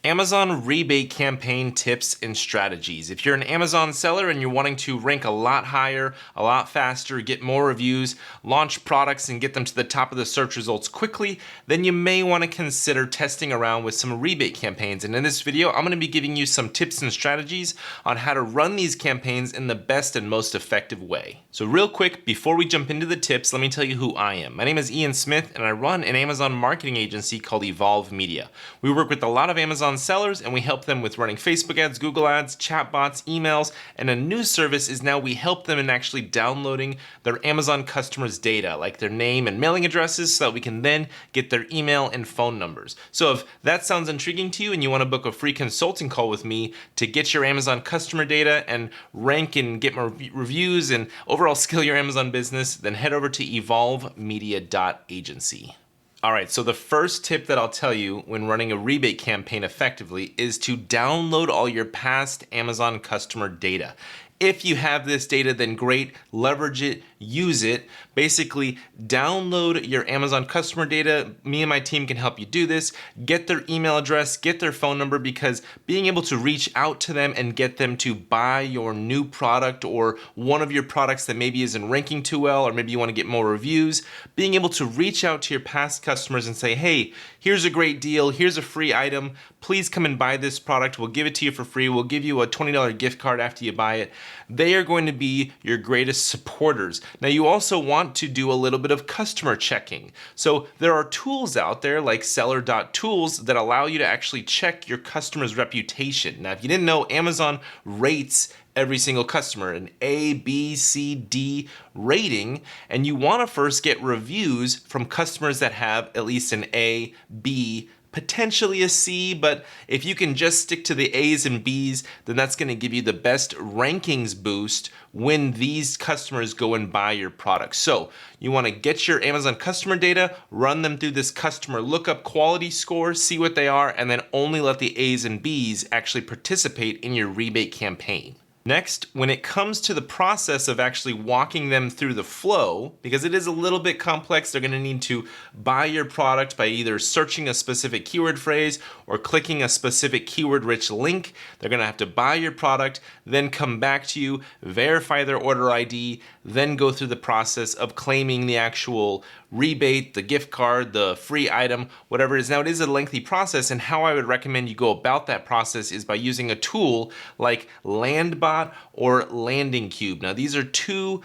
Amazon rebate campaign tips and strategies. If you're an Amazon seller and you're wanting to rank a lot higher, a lot faster, get more reviews, launch products and get them to the top of the search results quickly, then you may want to consider testing around with some rebate campaigns. And in this video, I'm going to be giving you some tips and strategies on how to run these campaigns in the best and most effective way. So real quick, before we jump into the tips, let me tell you who I am. My name is Ian Smith and I run an Amazon marketing agency called Evolve Media. We work with a lot of Amazon sellers and we help them with running Facebook ads, Google ads, chatbots, emails, and a new service is now we help them in actually downloading their Amazon customers' data, like their name and mailing addresses, so that we can then get their email and phone numbers. So if that sounds intriguing to you and you want to book a free consulting call with me to get your Amazon customer data and rank and get more reviews and overall scale your Amazon business, then head over to evolvemedia.agency. All right, so the first tip that I'll tell you when running a rebate campaign effectively is to download all your past Amazon customer data. If you have this data, then great, leverage it, use it. Basically, download your Amazon customer data. Me and my team can help you do this. Get their email address, get their phone number, because being able to reach out to them and get them to buy your new product or one of your products that maybe isn't ranking too well, or maybe you want to get more reviews, being able to reach out to your past customers and say, hey, here's a great deal, here's a free item, please come and buy this product, we'll give it to you for free, we'll give you a $20 gift card after you buy it. They are going to be your greatest supporters. Now you also want to do a little bit of customer checking. So there are tools out there like Seller.Tools that allow you to actually check your customer's reputation. Now if you didn't know, Amazon rates every single customer, an A, B, C, D rating, and you want to first get reviews from customers that have at least an A, B, potentially a C, but if you can just stick to the A's and B's, then that's going to give you the best rankings boost when these customers go and buy your product. So you want to get your Amazon customer data, run them through this customer lookup quality score, see what they are, and then only let the A's and B's actually participate in your rebate campaign. Next, when it comes to the process of actually walking them through the flow, because it is a little bit complex, they're gonna need to buy your product by either searching a specific keyword phrase or clicking a specific keyword-rich link. They're gonna have to buy your product, then come back to you, verify their order ID, then go through the process of claiming the actual rebate, the gift card, the free item, whatever it is. Now it is a lengthy process, and how I would recommend you go about that process is by using a tool like Landbot or Landing Cube. Now these are two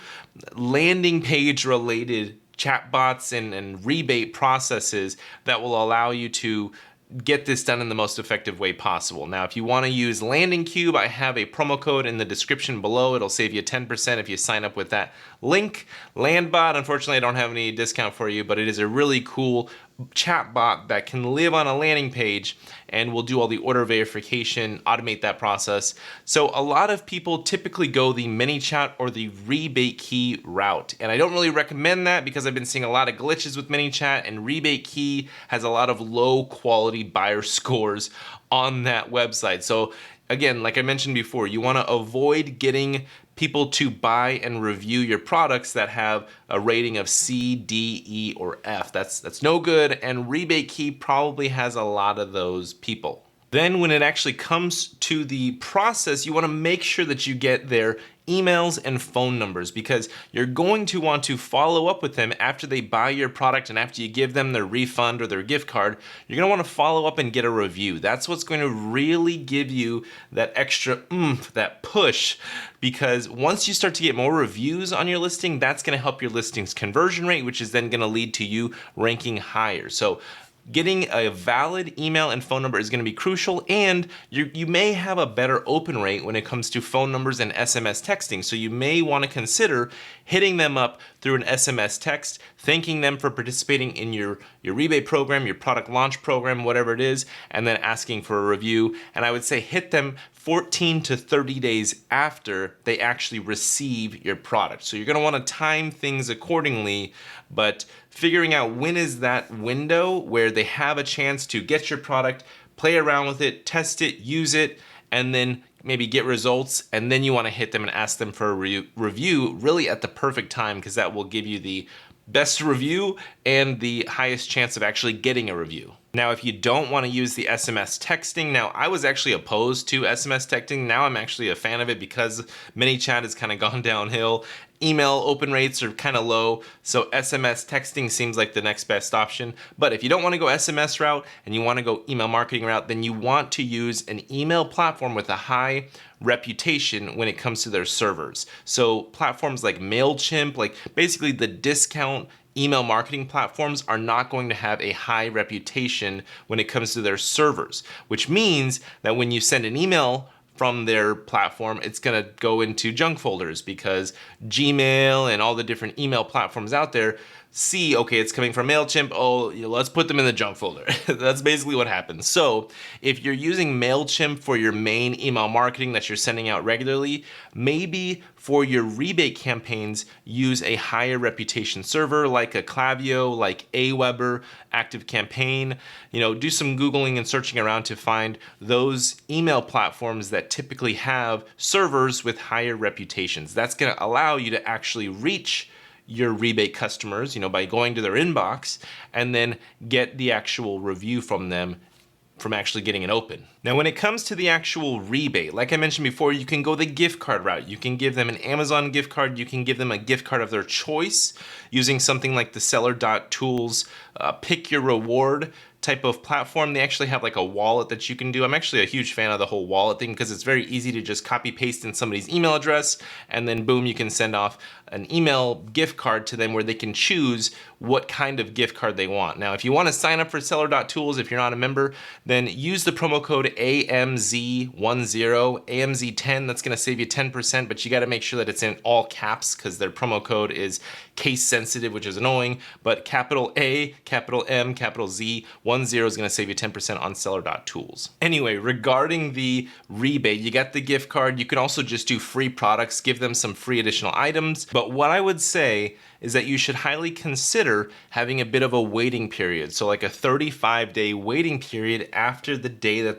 landing page related chatbots and rebate processes that will allow you to get this done in the most effective way possible. Now, if you want to use Landing Cube, I have a promo code in the description below. It'll save you 10% if you sign up with that link. Landbot, unfortunately, I don't have any discount for you, but it is a really cool chatbot that can live on a landing page and will do all the order verification, automate that process. So a lot of people typically go the ManyChat or the rebate key route. And I don't really recommend that because I've been seeing a lot of glitches with ManyChat, and rebate key has a lot of low quality buyer scores on that website. So again, like I mentioned before, you want to avoid getting people to buy and review your products that have a rating of C, D, E, or F. That's no good, and Rebate Key probably has a lot of those people. Then when it actually comes to the process, you want to make sure that you get their emails and phone numbers, because you're going to want to follow up with them after they buy your product and after you give them their refund or their gift card. You're going to want to follow up and get a review. That's what's going to really give you that extra oomph, that push, because once you start to get more reviews on your listing, that's going to help your listing's conversion rate, which is then going to lead to you ranking higher. So getting a valid email and phone number is going to be crucial, and you may have a better open rate when it comes to phone numbers and SMS texting. So you may want to consider hitting them up through an SMS text, thanking them for participating in your rebate program, your product launch program, whatever it is, and then asking for a review. And I would say hit them 14 to 30 days after they actually receive your product. So you're going to want to time things accordingly, but figuring out when is that window where they have a chance to get your product, play around with it, test it, use it, and then maybe get results, and then you want to hit them and ask them for a review really at the perfect time, because that will give you the best review and the highest chance of actually getting a review. Now, if you don't want to use the SMS texting, now I was actually opposed to SMS texting. Now I'm actually a fan of it because ManyChat has kind of gone downhill. Email open rates are kind of low, so SMS texting seems like the next best option. But if you don't want to go SMS route and you want to go email marketing route, then you want to use an email platform with a high reputation when it comes to their servers. So platforms like MailChimp, like basically the discount email marketing platforms, are not going to have a high reputation when it comes to their servers, which means that when you send an email from their platform, it's going to go into junk folders because Gmail and all the different email platforms out there see, okay, it's coming from MailChimp, oh, let's put them in the junk folder. That's basically what happens. So if you're using MailChimp for your main email marketing that you're sending out regularly, maybe for your rebate campaigns, use a higher reputation server like a Klaviyo, like Aweber, ActiveCampaign. Do some Googling and searching around to find those email platforms that typically have servers with higher reputations. That's going to allow you to actually reach your rebate customers, by going to their inbox and then get the actual review from them from actually getting it open. Now, when it comes to the actual rebate, like I mentioned before, you can go the gift card route. You can give them an Amazon gift card. You can give them a gift card of their choice using something like the Seller.Tools Pick Your Reward type of platform. They actually have like a wallet that you can do. I'm actually a huge fan of the whole wallet thing because it's very easy to just copy paste in somebody's email address and then boom, you can send off an email gift card to them where they can choose what kind of gift card they want. Now, if you want to sign up for Seller.Tools, if you're not a member, then use the promo code AMZ10, AMZ10. That's going to save you 10%, but you got to make sure that it's in all caps because their promo code is case sensitive, which is annoying, but capital A, capital M, capital Z, 10 is going to save you 10% on Seller.Tools. Anyway, regarding the rebate, you got the gift card. You can also just do free products, give them some free additional items. But what I would say is that you should highly consider having a bit of a waiting period. So like a 35-day waiting period after the day that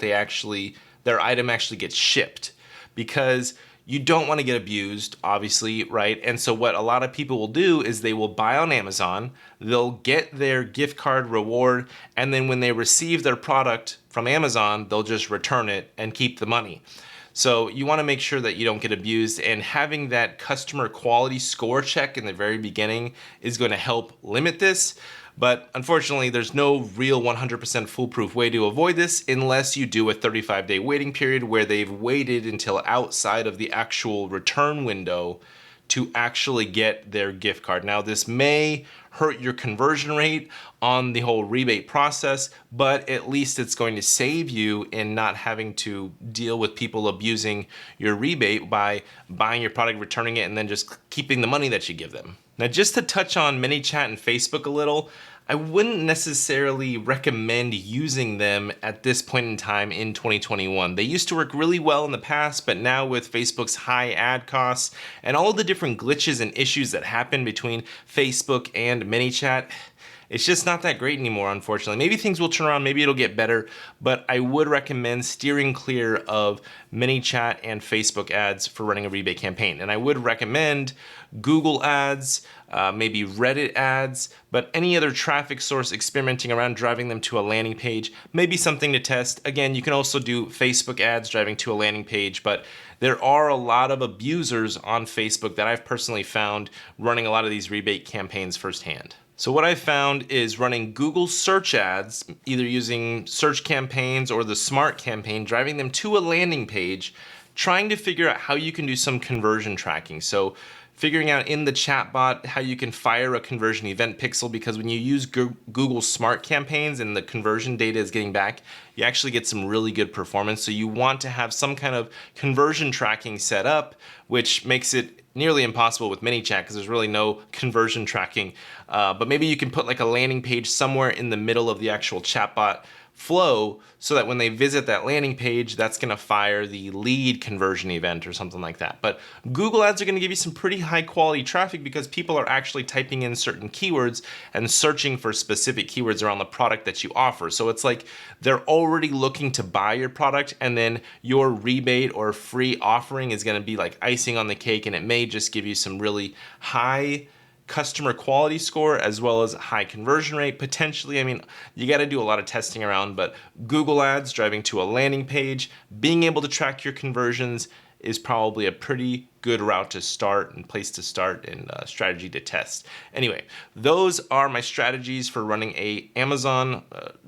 their item actually gets shipped, because you don't want to get abused, obviously, right? And so what a lot of people will do is they will buy on Amazon, they'll get their gift card reward, and then when they receive their product from Amazon, they'll just return it and keep the money. So you want to make sure that you don't get abused, and having that customer quality score check in the very beginning is going to help limit this. But unfortunately, there's no real 100% foolproof way to avoid this unless you do a 35-day waiting period where they've waited until outside of the actual return window to actually get their gift card. Now, this may hurt your conversion rate on the whole rebate process, but at least it's going to save you in not having to deal with people abusing your rebate by buying your product, returning it, and then just keeping the money that you give them. Now, just to touch on ManyChat and Facebook a little, I wouldn't necessarily recommend using them at this point in time in 2021. They used to work really well in the past, but now with Facebook's high ad costs and all the different glitches and issues that happen between Facebook and ManyChat, it's just not that great anymore, unfortunately. Maybe things will turn around, maybe it'll get better, but I would recommend steering clear of ManyChat and Facebook ads for running a rebate campaign. And I would recommend Google ads, maybe Reddit ads, but any other traffic source experimenting around driving them to a landing page may be something to test. Again, you can also do Facebook ads driving to a landing page, but there are a lot of abusers on Facebook that I've personally found running a lot of these rebate campaigns firsthand. So what I found is running Google search ads, either using search campaigns or the smart campaign, driving them to a landing page, trying to figure out how you can do some conversion tracking. So figuring out in the chatbot how you can fire a conversion event pixel, because when you use Google smart campaigns and the conversion data is getting back, you actually get some really good performance. So you want to have some kind of conversion tracking set up, which makes it nearly impossible with ManyChat because there's really no conversion tracking. But maybe you can put like a landing page somewhere in the middle of the actual chatbot flow so that when they visit that landing page, that's going to fire the lead conversion event or something like that. But Google ads are going to give you some pretty high quality traffic because people are actually typing in certain keywords and searching for specific keywords around the product that you offer. So it's like they're already looking to buy your product, and then your rebate or free offering is going to be like icing on the cake, and it may just give you some really high customer quality score as well as high conversion rate potentially. I mean, you got to do a lot of testing around, but Google Ads driving to a landing page, being able to track your conversions is probably a pretty good route to start and place to start and strategy to test. Anyway, those are my strategies for running a Amazon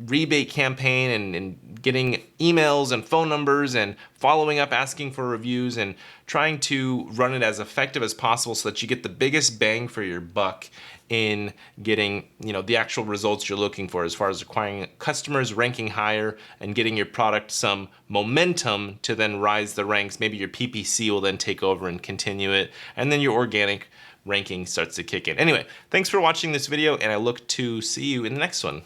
rebate campaign and getting emails and phone numbers and following up, asking for reviews and trying to run it as effective as possible so that you get the biggest bang for your buck in getting, the actual results you're looking for as far as acquiring customers, ranking higher, and getting your product some momentum to then rise the ranks. Maybe your PPC will then take over and continue it, and then your organic ranking starts to kick in. Anyway, thanks for watching this video, and I look to see you in the next one.